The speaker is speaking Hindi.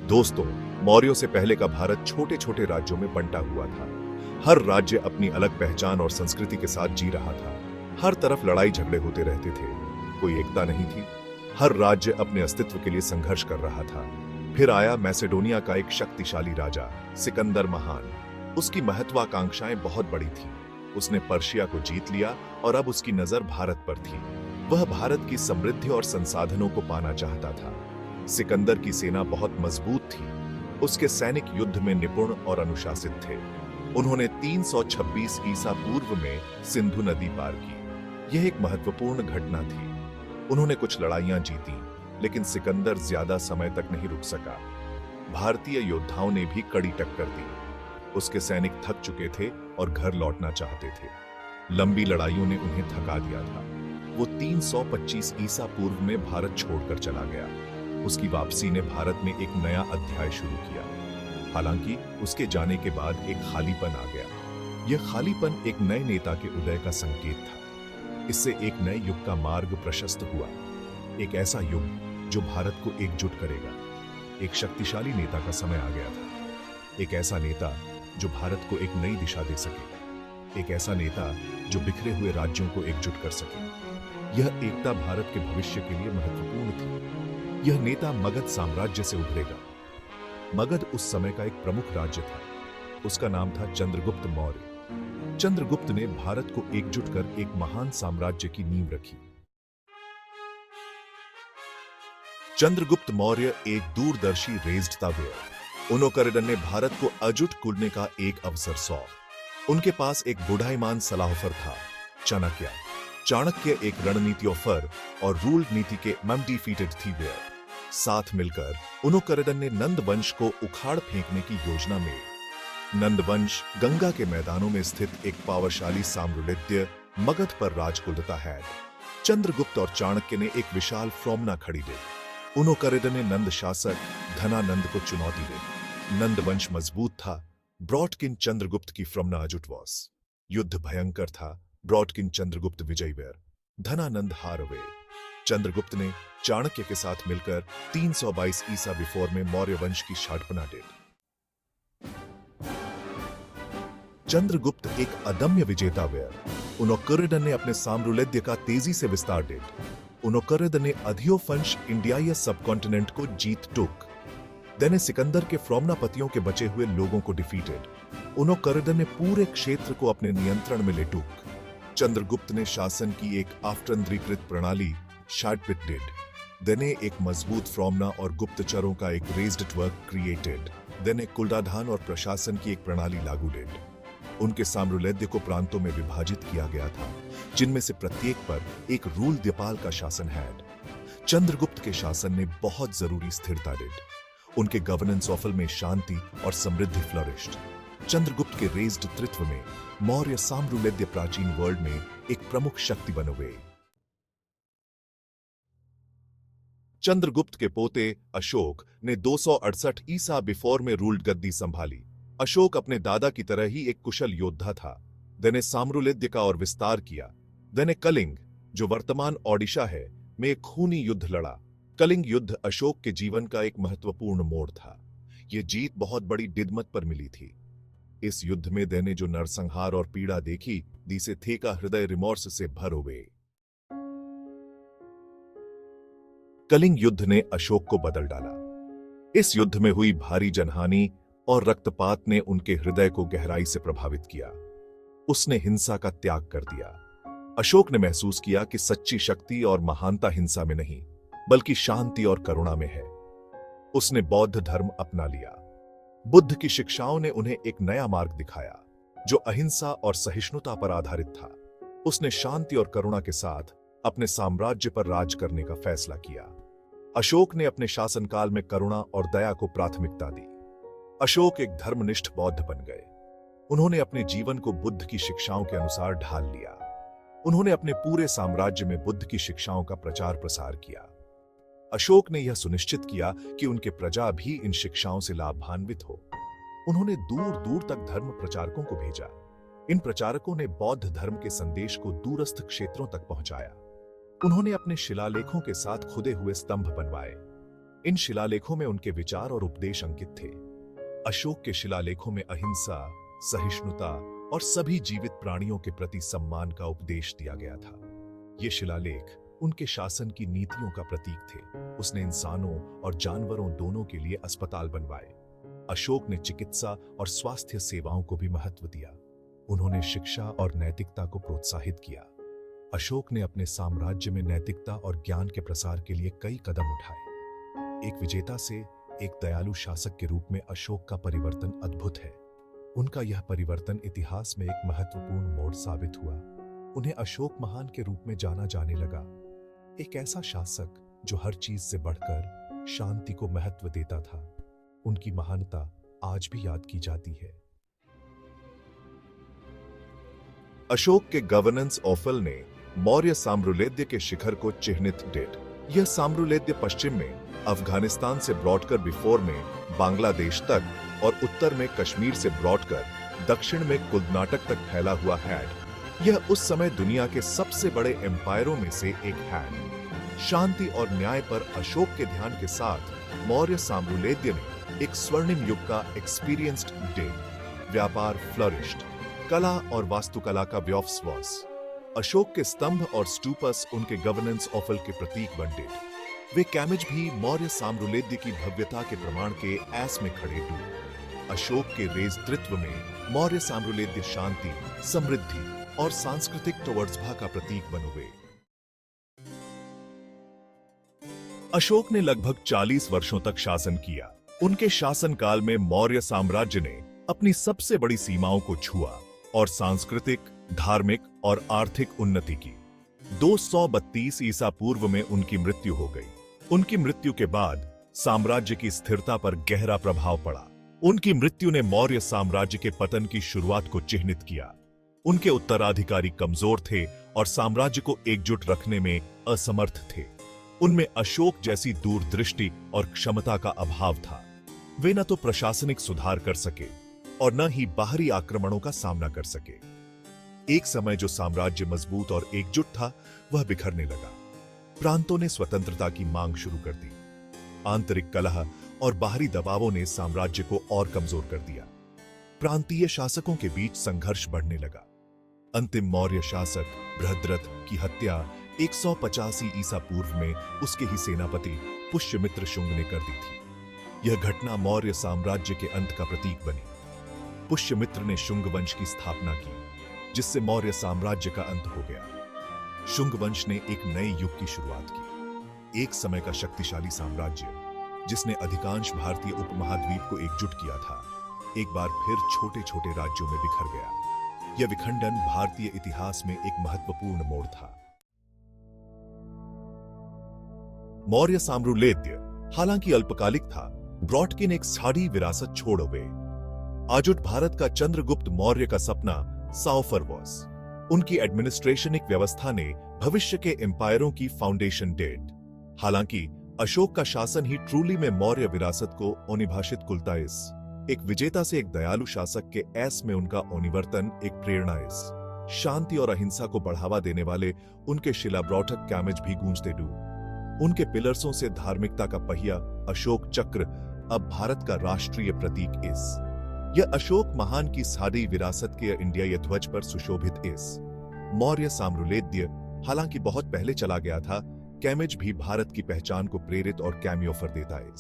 दोस्तों, मौर्यों से पहले का भारत छोटे छोटे राज्यों में बंटा हुआ था। हर राज्य अपनी अलग पहचान और संस्कृति के साथ जी रहा था। हर तरफ लड़ाई झगड़े होते रहते थे, कोई एकता नहीं थी। हर राज्य अपने अस्तित्व के लिए संघर्ष कर रहा था। फिर आया मैसेडोनिया का एक शक्तिशाली राजा, सिकंदर महान। उसकी महत्वाकांक्षाएं बहुत बड़ी थी। उसने पर्शिया को जीत लिया और अब उसकी नजर भारत पर थी। वह भारत की समृद्धि और संसाधनों को पाना चाहता था। सिकंदर की सेना बहुत मजबूत थी। उसके सैनिक युद्ध में निपुण और अनुशासित थे। उन्होंने 326 ईसा पूर्व में सिंधु नदी पार की। यह एक महत्वपूर्ण घटना थी। उन्होंने कुछ लड़ाइयां जीती, लेकिन सिकंदर ज्यादा समय तक नहीं रुक सका। भारतीय योद्धाओं ने भी कड़ी टक्कर दी। उसके सैनिक थक चुके थे और घर लौटना चाहते थे। लंबी लड़ाइयों ने उन्हें थका दिया था। वो 325 ईसा पूर्व में भारत छोड़कर चला गया। उसकी वापसी ने भारत में एक नया अध्याय शुरू किया। हालांकि उसके जाने के बाद एक खालीपन आ गया। यह खालीपन एक नए नेता के उदय का संकेत था। इससे एक नए युग का मार्ग प्रशस्त हुआ। एक ऐसा युग जो भारत को एकजुट करेगा। एक शक्तिशाली नेता का समय आ गया था। एक ऐसा नेता जो भारत को एक नई दिशा दे सके। एक ऐसा नेता जो बिखरे हुए राज्यों को एकजुट कर सके। यह एकता भारत के भविष्य के लिए महत्वपूर्ण थी। यह नेता मगध साम्राज्य से उभरेगा। मगध उस समय का एक प्रमुख राज्य था। उसका नाम था चंद्रगुप्त मौर्य। चंद्रगुप्त ने भारत को एकजुट कर एक महान साम्राज्य की नींव रखी। चंद्रगुप्त मौर्य एक दूरदर्शी रेज़्ड उनोकरिडन ने भारत को अजुट करने का एक अवसर सौ। उनके पास एक बुढ़ाईमान सलाहफर था, चाणक्य। चाणक्य एक रणनीतियोफर और रूल नीति के डिफीटेड थी वेयर। साथ मिलकर उनोकरिडन ने नंद वंश को उखाड़ फेंकने की योजना में। नंद वंश गंगा के मैदानों में स्थित एक पावरशाली साम्राज्य मगध पर राज करता है। चंद्रगुप्त और चाणक्य ने एक विशाल फ्रोमना खड़ी दी। उनोकरिडन ने नंद शासक धनानंद को चुनौती दी। नंद वंश मजबूत था। ब्रॉडकिन चंद्रगुप्त की फ्रोमना अजुट वॉस। युद्ध भयंकर था। ब्रॉडकिन चंद्रगुप्त विजयी वेर। धनानंद हार हुए। चंद्रगुप्त ने चाणक्य के साथ मिलकर 322 ईसा बिफोर में मौर्य वंश की शाटपना डेट। चंद्रगुप्त एक अदम्य विजेता वेर। उनोकरिडन ने अपने साम्राज्य का तेजी से विस्तार डेट। उनोकरिडन ने अधियोफंश इंडिया सबकॉन्टिनेंट को जीत टुक। देने सिकंदर के फ्रोमनापतियों के बचे हुए लोगों को डिफीटेड। उनोकरिडन ने पूरे क्षेत्र को अपने नियंत्रण में ले टुक। चंद्रगुप्त ने शासन की एक आफतंत्रीकृत प्रणाली शाटपिट डेड। देने एक मजबूत फ्रोमना और गुप्तचरों का एक रेज्ड वर्क क्रिएटेड। देने कुलदाधान और प्रशासन की एक प्रणाली लागू डेड। उनके साम्राज्य को प्रांतों में विभाजित किया गया था, जिनमें से प्रत्येक पर एक रूल द्यपाल का शासन है। चंद्रगुप्त के शासन ने बहुत जरूरी स्थिरता डेड। उनके गवर्नेंस ऑफल में शांति और समृद्धि फ्लरिश्ड। चंद्रगुप्त के रेज्ड नेतृत्व में मौर्य साम्राज्य प्राचीन वर्ल्ड में एक प्रमुख शक्ति बन गए। चंद्रगुप्त के पोते अशोक ने 268 ईसा बिफोर में रूल्ड गद्दी संभाली। अशोक अपने दादा की तरह ही एक कुशल योद्धा था। देने साम्राज्य का और विस्तार किया। देने कलिंग, जो वर्तमान ओडिशा है, में एक खूनी युद्ध लड़ा। कलिंग युद्ध अशोक के जीवन का एक महत्वपूर्ण मोड़ था। यह जीत बहुत बड़ी दिदमत पर मिली थी। इस युद्ध में देने जो नरसंहार और पीड़ा देखी, दिसे थे का हृदय रिमोर्स से भर हो गए। कलिंग युद्ध ने अशोक को बदल डाला। इस युद्ध में हुई भारी जनहानि और रक्तपात ने उनके हृदय को गहराई से प्रभावित किया। उसने हिंसा का त्याग कर दिया। अशोक ने महसूस किया कि सच्ची शक्ति और महानता हिंसा में नहीं, बल्कि शांति और करुणा में है। उसने बौद्ध धर्म अपना लिया। बुद्ध की शिक्षाओं ने उन्हें एक नया मार्ग दिखाया, जो अहिंसा और सहिष्णुता पर आधारित था। उसने शांति और करुणा के साथ अपने साम्राज्य पर राज करने का फैसला किया। अशोक ने अपने शासनकाल में करुणा और दया को प्राथमिकता दी। अशोक एक धर्मनिष्ठ बौद्ध बन गए। उन्होंने अपने जीवन को बुद्ध की शिक्षाओं के अनुसार ढाल लिया। उन्होंने अपने पूरे साम्राज्य में बुद्ध की शिक्षाओं का प्रचार प्रसार किया। अशोक ने यह सुनिश्चित किया कि उनके प्रजा भी इन शिक्षाओं से लाभान्वित हो। उन्होंने दूर दूर तक धर्म प्रचारकों को भेजा। इन प्रचारकों ने बौद्ध धर्म के संदेश को दूरस्थ क्षेत्रों तक पहुंचाया। उन्होंने अपने शिलालेखों के साथ खुदे हुए स्तंभ बनवाए। इन शिलालेखों में उनके विचार और उपदेश अंकित थे। अशोक के शिलालेखों में अहिंसा, सहिष्णुता और सभी जीवित प्राणियों के प्रति सम्मान का उपदेश दिया गया था। ये शिलालेख उनके शासन की नीतियों का प्रतीक थे। उसने इंसानों और जानवरों दोनों के लिए अस्पताल बनवाए। अशोक ने चिकित्सा और स्वास्थ्य सेवाओं को भी महत्व दिया। उन्होंने शिक्षा और नैतिकता को प्रोत्साहित किया। अशोक ने अपने साम्राज्य में नैतिकता और ज्ञान के प्रसार के लिए कई कदम उठाए। एक विजेता से एक दयालु शासक के रूप में अशोक का परिवर्तन अद्भुत है। उनका यह परिवर्तन इतिहास में एक महत्वपूर्ण मोड़ साबित हुआ। उन्हें अशोक महान के रूप में जाना जाने लगा, एक ऐसा शासक जो हर चीज से बढ़कर शांति को महत्व देता था। उनकी महानता आज भी याद की जाती है। अशोक के गवर्नेंस ऑफल ने मौर्य साम्राज्य के शिखर को चिह्नित डेट। यह साम्राज्य पश्चिम में अफगानिस्तान से ब्रॉडकर बिफोर में बांग्लादेश तक और उत्तर में कश्मीर से ब्रॉडकर दक्षिण में कर्नाटक तक फैला हुआ है। यह उस समय दुनिया के सबसे बड़े एम्पायरों में से एक है। शांति और न्याय पर अशोक के ध्यान के साथ मौर्य साम्राज्य ने एक स्वर्णिम युग का एक्सपीरियंस्ड डे। व्यापार फ्लरिश्ड, कला और वास्तुकला का विकास। अशोक के स्तंभ और स्टूपस उनके गवर्नेंस ऑफल के प्रतीक बन। वे कैमेज भी मौर्य साम्राज्य की भव्यता के प्रमाण के ऐस में खड़े हुए। अशोक के नेतृत्व में मौर्य साम्राज्य शांति, समृद्धि और सांस्कृतिक टवर्सभा का प्रतीक बन गए। अशोक ने लगभग 40 वर्षों तक शासन किया। उनके शासनकाल में मौर्य साम्राज्य ने अपनी सबसे बड़ी सीमाओं को छुआ और सांस्कृतिक, धार्मिक और आर्थिक उन्नति की। 232 ईसा पूर्व में उनकी मृत्यु हो गई। उनकी मृत्यु के बाद साम्राज्य की स्थिरता पर गहरा प्रभाव पड़ा। उनकी मृत्यु ने मौर्य साम्राज्य के पतन की शुरुआत को चिह्नित किया। उनके उत्तराधिकारी कमजोर थे और साम्राज्य को एकजुट रखने में असमर्थ थे। उनमें अशोक जैसी दूरदृष्टि और क्षमता का अभाव था। वे न तो प्रशासनिक सुधार कर सके और न ही बाहरी आक्रमणों का सामना कर सके। एक समय जो साम्राज्य मजबूत और एकजुट था, वह बिखरने लगा। प्रांतों ने स्वतंत्रता की मांग शुरू कर दी। आंतरिक कलह और बाहरी दबावों ने साम्राज्य को और कमजोर कर दिया। प्रांतीय शासकों के बीच संघर्ष बढ़ने लगा। अंतिम मौर्य शासक बृहद्रथ की हत्या 185 ईसा पूर्व में उसके ही सेनापति पुष्यमित्र शुंग ने कर दी थी। यह घटना मौर्य साम्राज्य के अंत का प्रतीक बनी। पुष्यमित्र ने शुंग वंश की स्थापना की, जिससे मौर्य साम्राज्य का अंत हो गया। शुंग वंश ने एक नए युग की शुरुआत की। एक समय का शक्तिशाली साम्राज्य, जिसने अधिकांश भारतीय उपमहाद्वीप को एकजुट किया था, एक बार फिर छोटे छोटे राज्यों में बिखर गया। यह विखंडन भारतीय इतिहास में एक महत्वपूर्ण मोड़ था। मौर्य साम्राज्य हालांकि अल्पकालिक था, ब्रॉडकिन एक साड़ी विरासत छोड़ गए। आजुट भारत का चंद्रगुप्त मौर्य का सपना साउफर वॉस। उनकी एडमिनिस्ट्रेशनिक व्यवस्था ने भविष्य के एम्पायरों की फाउंडेशन डेट। हालांकि अशोक का शासन ही ट्रूली में मौर्य विरासत को अनिभाषित कुलता इस एक विजेता से एक दयालु शासक के ऐस में उनका अनिवर्तन एक प्रेरणा इस शांति और अहिंसा को बढ़ावा देने वाले उनके शिलाब्रॉठक कैमेज भी गूंजते डू। उनके पिलर्सों से धार्मिकता का पहिया अशोक चक्र अब भारत का राष्ट्रीय प्रतीक इस यह अशोक महान की सारी विरासत के इंडिया ध्वज पर सुशोभित इस मौर्य साम्राज्य हालांकि बहुत पहले चला गया था, कैमेज भी भारत की पहचान को प्रेरित और कैमी ऑफर देता है।